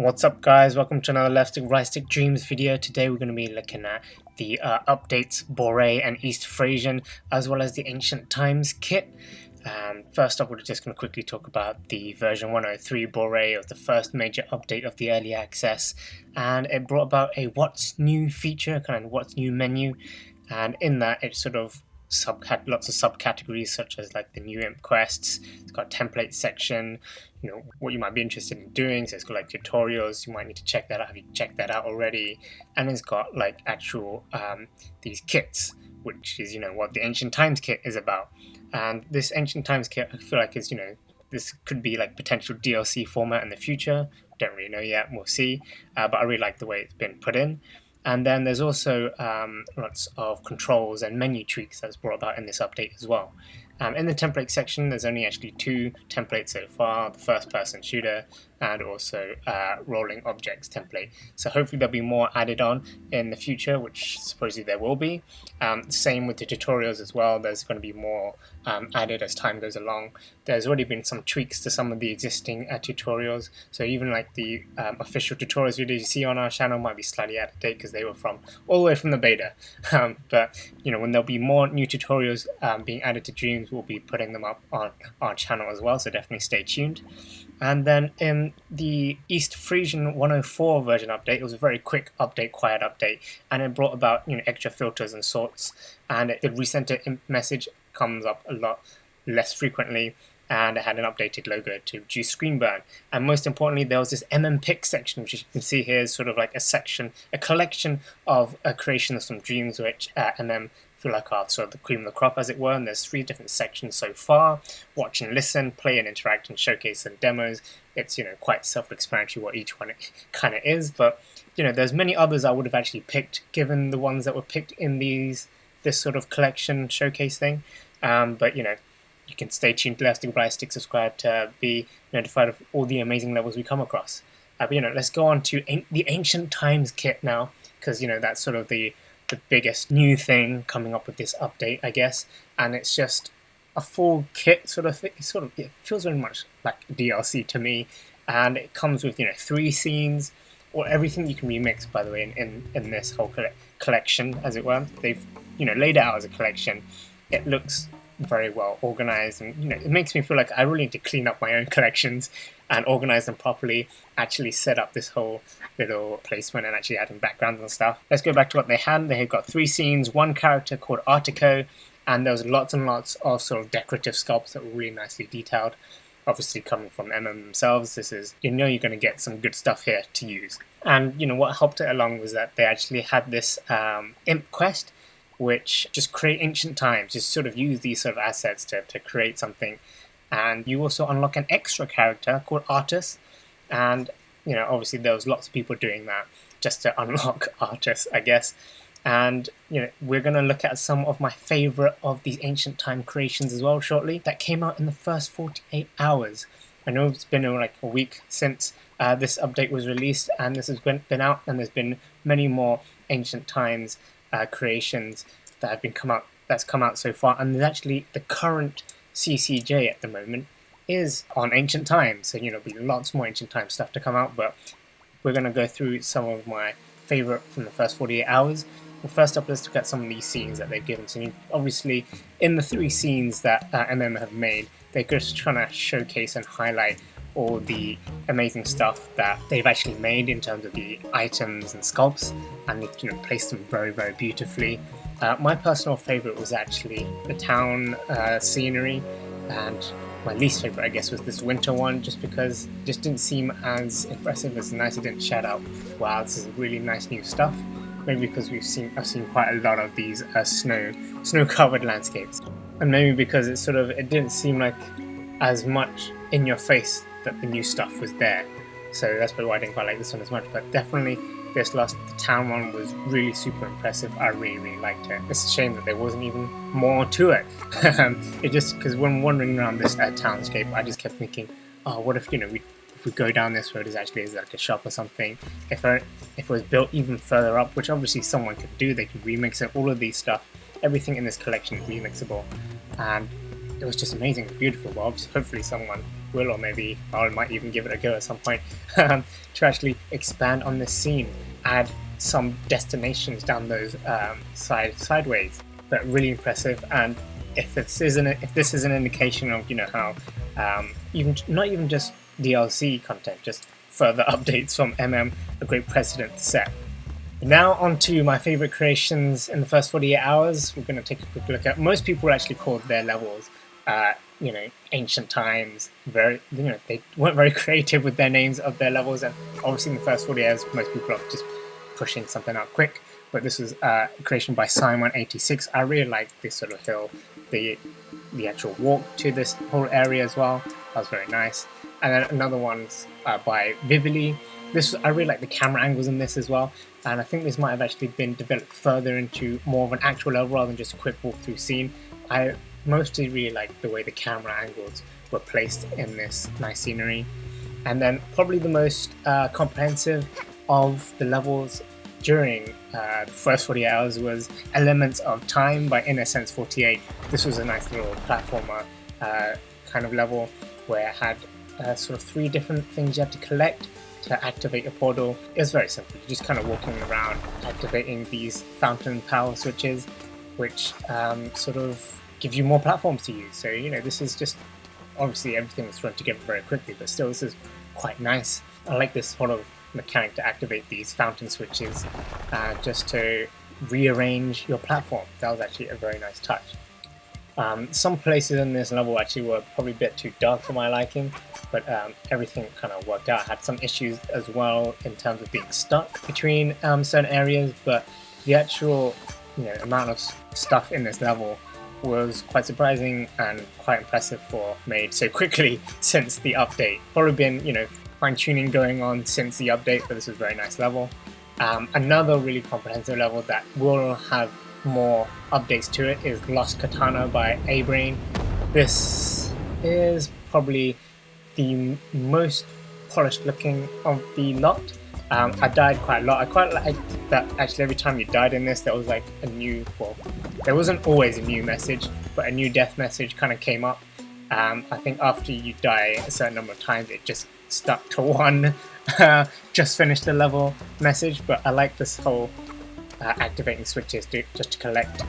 What's up guys, welcome to another leftstickrightstick Dreams video. Today we're going to be looking at the updates Boreray and East Firesian, as well as the Ancient Times Kit. First up, we're just going to quickly talk about the version 103 Boreray, of the first major update of the early access, and it brought about a what's new feature, kind of what's new menu, and in that it sort of had lots of subcategories such as like the new imp quests. It's got a template section, you know, what you might be interested in doing. So it's got like tutorials, you might need to check that out. Have you checked that out already? And it's got like actual these kits, which is, you know, what the Ancient Times Kit is about. And this Ancient Times Kit, I feel like is, you know, this could be like potential DLC format in the future. Don't really know yet, we'll see. But I really like the way it's been put in. And then there's also lots of controls and menu tweaks that's brought about in this update as well. In the template section, there's only actually 2 templates so far, the first-person shooter and also rolling objects template. So hopefully there'll be more added on in the future, which supposedly there will be. Same with the tutorials as well, there's going to be more added as time goes along. There's already been some tweaks to some of the existing tutorials, so even like the official tutorials videos you see on our channel might be slightly out of date because they were from all the way from the beta. But you know, when there'll be more new tutorials being added to Dreams, we'll be putting them up on our channel as well, so definitely stay tuned. And then in the East Firesian 104 version update, it was a very quick update, quiet update, and it brought about, you know, extra filters and sorts, and the recenter imp message comes up a lot less frequently, and it had an updated logo to reduce screen burn. And most importantly, there was this pick section, which you can see here is sort of like a section, a collection of creations from Dreams, which feel like are sort of the cream of the crop, as it were. And there's 3 different sections so far: watch and listen, play and interact, and showcase and demos. It's, you know, quite self-explanatory what each one kind of is, but you know, there's many others I would have actually picked given the ones that were picked in this sort of collection showcase thing. But you know, you can stay tuned to leftstickrightstick, subscribe to be notified of all the amazing levels we come across. But you know, let's go on to the Ancient Times Kit now, because you know, that's sort of the biggest new thing coming up with this update, I guess. And it's just a full kit sort of thing. It feels very much like DLC to me, and it comes with, you know, 3 scenes, or everything you can remix, by the way, in this whole collection, as it were. They've, you know, laid it out as a collection. It looks very well organized, and you know, it makes me feel like I really need to clean up my own collections and organize them properly, actually set up this whole little placement and actually adding backgrounds and stuff. Let's go back to what they had. They had got 3 scenes, 1 character called Artico, and there was lots and lots of sort of decorative sculpts that were really nicely detailed. Obviously coming from MM themselves, this is, you know, you're going to get some good stuff here to use. And you know, what helped it along was that they actually had this imp quest, which just create ancient times, just sort of use these sort of assets to create something. And you also unlock an extra character called Artus, and you know, obviously there was lots of people doing that just to unlock Artus, I guess. And you know, we're going to look at some of my favorite of these ancient time creations as well shortly, that came out in the first 48 hours. I know it's been like a week since this update was released, and this has been out, and there's been many more ancient times creations that have come out so far. And there's actually the current CCJ at the moment is on Ancient Times, so you know, there'll be lots more Ancient Times stuff to come out, but we're going to go through some of my favorite from the first 48 hours. Well, first up, let's look at some of these scenes that they've given. So obviously in the 3 scenes that MM have made, they're just trying to showcase and highlight all the amazing stuff that they've actually made in terms of the items and sculpts, and they've, you know, placed them very, very beautifully. My personal favorite was actually the town scenery, and my least favorite, I guess, was this winter one, just because it just didn't seem as impressive, as nice. It didn't shout out, wow, this is really nice new stuff. Maybe because I've seen quite a lot of these snow-covered landscapes, and maybe because it didn't seem like as much in your face that the new stuff was there. So that's probably why I didn't quite like this one as much. But definitely the town one was really super impressive. I really, really liked it. It's a shame that there wasn't even more to it. It just, because when wandering around this townscape, I just kept thinking, oh, what if, you know, if we go down this road, is like a shop or something. If it was built even further up, which obviously someone could do, they could remix it. All of these stuff, everything in this collection is remixable, and it was just amazing, beautiful. But obviously, hopefully someone will, or maybe I might even give it a go at some point, to actually expand on this scene, add some destinations down those sideways. But really impressive. And if this is an indication of how even not even just DLC content, just further updates from a great precedent to set. Now on to my favorite creations in the first 48 hours. We're going to take a quick look at, most people actually called their levels ancient times. They weren't very creative with their names of their levels, and obviously in the first 48 hours most people are just pushing something out quick. But this was a creation by Simon86. I really like this sort of hill, the actual walk to this whole area as well. That was very nice. And then another one's by Vivily. I really like the camera angles in this as well, and I think this might have actually been developed further into more of an actual level rather than just a quick walkthrough scene. I mostly really like the way the camera angles were placed in this nice scenery. And then probably the most comprehensive of the levels during the first 48 hours was Elements of Time by InnerSense48. This was a nice little platformer kind of level where it had sort of 3 different things you had to collect to activate a portal. It was very simple. You're just kind of walking around activating these fountain power switches, which sort of give you more platforms to use. So this is just, obviously everything was thrown together very quickly, but still this is quite nice. I like this sort of mechanic to activate these fountain switches just to rearrange your platform. That was actually a very nice touch. Some places in this level actually were probably a bit too dark for my liking, but everything kind of worked out. I had some issues as well in terms of being stuck between certain areas, but the actual amount of stuff in this level was quite surprising and quite impressive for made so quickly since the update. Probably been fine-tuning going on since the update, but this is a very nice level. Another really comprehensive level that will have more updates to it is Lost Katana by A-Brain. This is probably the most polished looking of the lot. I died quite a lot. I quite liked that actually every time you died in this there was like a new, well, there wasn't always a new message, but a new death message kind of came up. I think after you die a certain number of times it just stuck to one just finished the level message, but I like this whole activating switches just to collect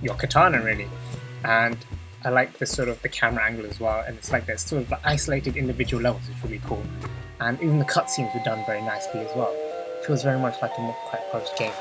your katana really. And I like the sort of the camera angle as well, and it's like there's sort of isolated individual levels, which is really cool. And even the cutscenes were done very nicely as well. It feels very much like a more quite polished game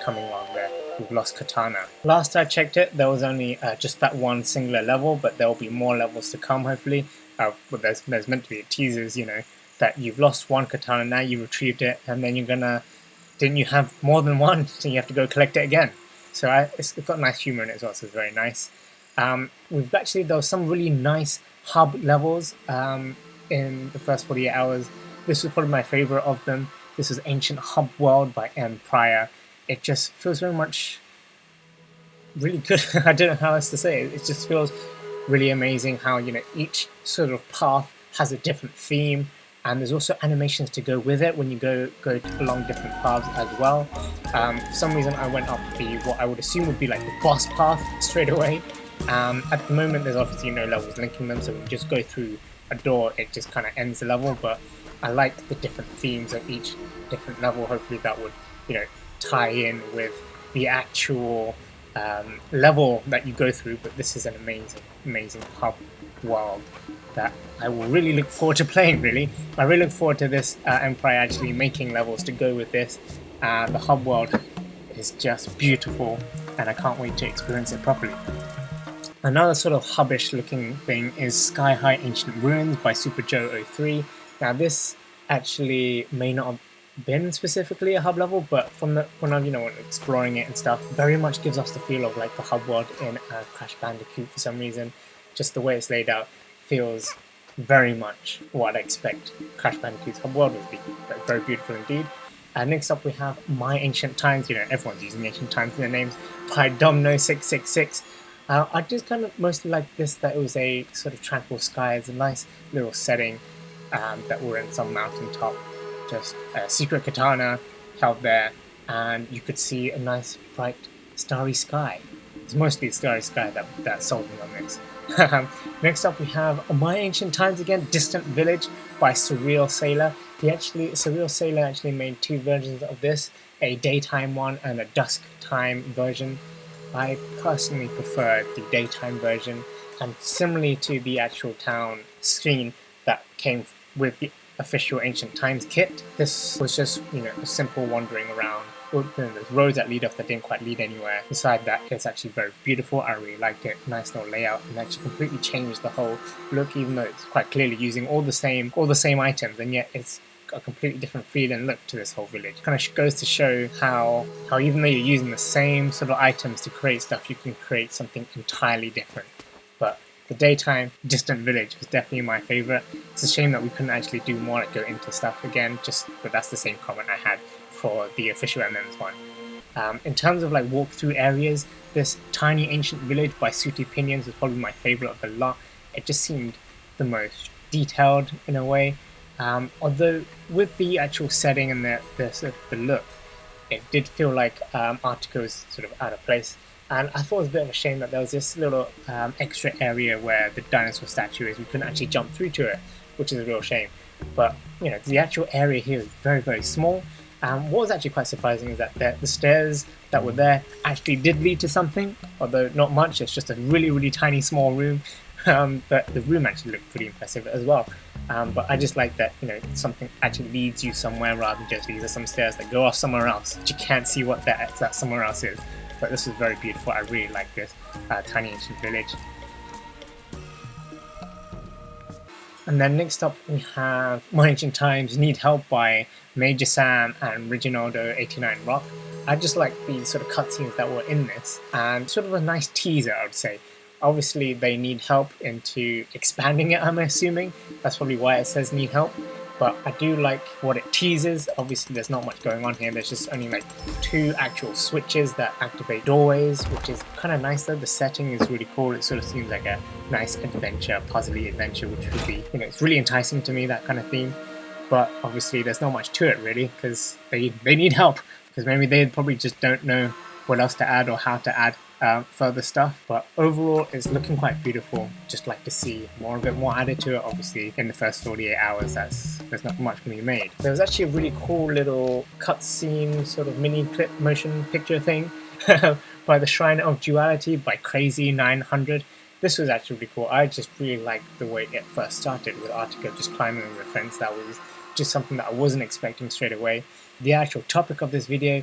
coming along there with Lost Katana. Last I checked it, there was only just that one singular level, but there will be more levels to come hopefully. But there's meant to be teasers, that you've lost one katana, now you retrieved it, and then didn't you have more than one, so you have to go collect it again. So it's got nice humor in it as well, so it's very nice. There was some really nice hub levels in the first 48 hours. This was probably my favorite of them. This is Ancient Hub World by M. Pryor. It just feels very much really good. I don't know how else to say it. It just feels really amazing how each sort of path has a different theme, and there's also animations to go with it when you go along different paths as well. For some reason I went up what I would assume would be like the boss path straight away. At the moment there's obviously no levels linking them, so when you just go through a door it just kind of ends the level, but I like the different themes of each different level. Hopefully that would tie in with the actual level that you go through. But this is an amazing hub world that I will really look forward to playing. I really look forward to this Empire actually making levels to go with this. The hub world is just beautiful and I can't wait to experience it properly. Another sort of hubbish looking thing is Sky High Ancient Ruins by SuperJoe03. Now this actually may not have been specifically a hub level, but when I'm exploring it and stuff, very much gives us the feel of like the hub world in Crash Bandicoot for some reason. Just the way it's laid out feels very much what I expect Crash Bandicoot's hub world would be. But very beautiful indeed. Next up we have My Ancient Times. Everyone's using Ancient Times in their names, by Domino666. I just kind of mostly like this, that it was a sort of tranquil sky. It's a nice little setting that we're in some mountaintop, just a secret katana held there, and you could see a nice bright starry sky. It's mostly starry sky that's sold me on this. Next up we have My Ancient Times again, Distant Village by Surreal Sailor. Surreal Sailor actually made two versions of this, a daytime one and a dusk time version. I personally prefer the daytime version, and similarly to the actual town screen that came with the official Ancient Times kit, this was just, a simple wandering around. There's roads that lead off that didn't quite lead anywhere. Beside that, it's actually very beautiful. I really liked it. Nice little layout, and actually completely changed the whole look, even though it's quite clearly using all the same items, and yet it's got a completely different feel and look to this whole village. Kind of goes to show how even though you're using the same sort of items to create stuff, you can create something entirely different. But the daytime Distant Village was definitely my favourite. It's a shame that we couldn't actually do more, like go into stuff again, but that's the same comment I had for the official MM's one. In terms of like walkthrough areas, this tiny ancient village by Sooty Pinions was probably my favourite of the lot. It just seemed the most detailed in a way. Although with the actual setting and the look, it did feel like Arctica was sort of out of place. And I thought it was a bit of a shame that there was this little extra area where the dinosaur statue is. We couldn't actually jump through to it, which is a real shame. But the actual area here is very, very small. What was actually quite surprising is that the stairs that were there actually did lead to something, although not much. It's just a really, really tiny small room. But the room actually looked pretty impressive as well. But I just like that, something actually leads you somewhere rather than just these are some stairs that go off somewhere else. But you can't see what that somewhere else is. But this was very beautiful. I really like this tiny ancient village. And then next up we have My Ancient Times Need Help by Major Sam and Reginaldo89 Rock. I just like the sort of cutscenes that were in this, and sort of a nice teaser, I would say. Obviously they need help into expanding it, I'm assuming. That's probably why it says need help. But I do like what it teases. Obviously there's not much going on here. There's just only like 2 actual switches that activate doorways, which is kind of nice though. The setting is really cool. It sort of seems like a nice adventure, puzzly adventure, which would be, it's really enticing to me, that kind of theme. But obviously there's not much to it really, because they need help. Because maybe they probably just don't know what else to add or how to add further stuff. But overall it's looking quite beautiful. Just like to see more of it, more added to it. Obviously in the first 48 hours there's not much going to be made. There was actually a really cool little cutscene sort of mini clip motion picture thing by the Shrine of Duality by Crazy 900. This was actually really cool. I just really liked the way it first started with Arctica just climbing over the fence. That was just something that I wasn't expecting straight away. The actual topic of this video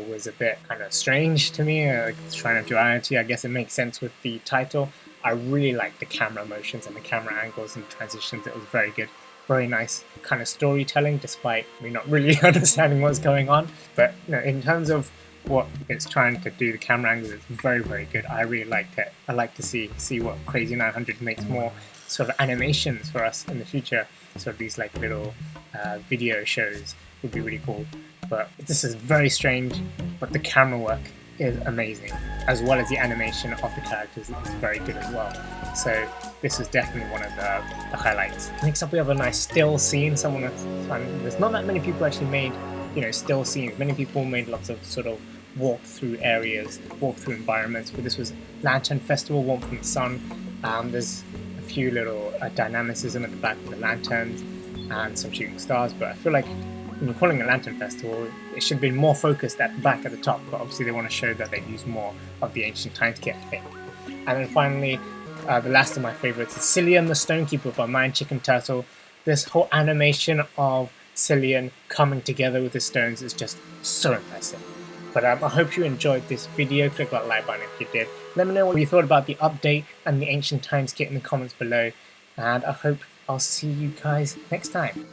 was a bit kind of strange to me, like Shrine of Duality. I guess it makes sense with the title. I really liked the camera motions and the camera angles and transitions. It was very good, very nice kind of storytelling, despite me not really understanding what's going on. But in terms of what it's trying to do, the camera angles is very, very good. I really liked it. I like to see what Crazy 900 makes more sort of animations for us in the future. So these like little video shows would be really cool. But this is very strange, but the camera work is amazing, as well as the animation of the characters is very good as well. So this is definitely one of the highlights. Next up we have a nice still scene. There's not that many people actually made still scenes. Many people made lots of sort of walk-through areas, walk-through environments, but this was Lantern Festival, Warmth from the Sun. There's a few little dynamicism at the back of the lanterns and some shooting stars, but I feel like when you're calling it a Lantern Festival, it should be more focused at the back at the top, but obviously they want to show that they've used more of the Ancient Times Kit, I think. And then finally, the last of my favourites is Cillian the Stonekeeper by Mind Chicken Turtle. This whole animation of Cillian coming together with the stones is just so impressive. But I hope you enjoyed this video. Click that like button if you did. Let me know what you thought about the update and the Ancient Times Kit in the comments below. And I hope I'll see you guys next time.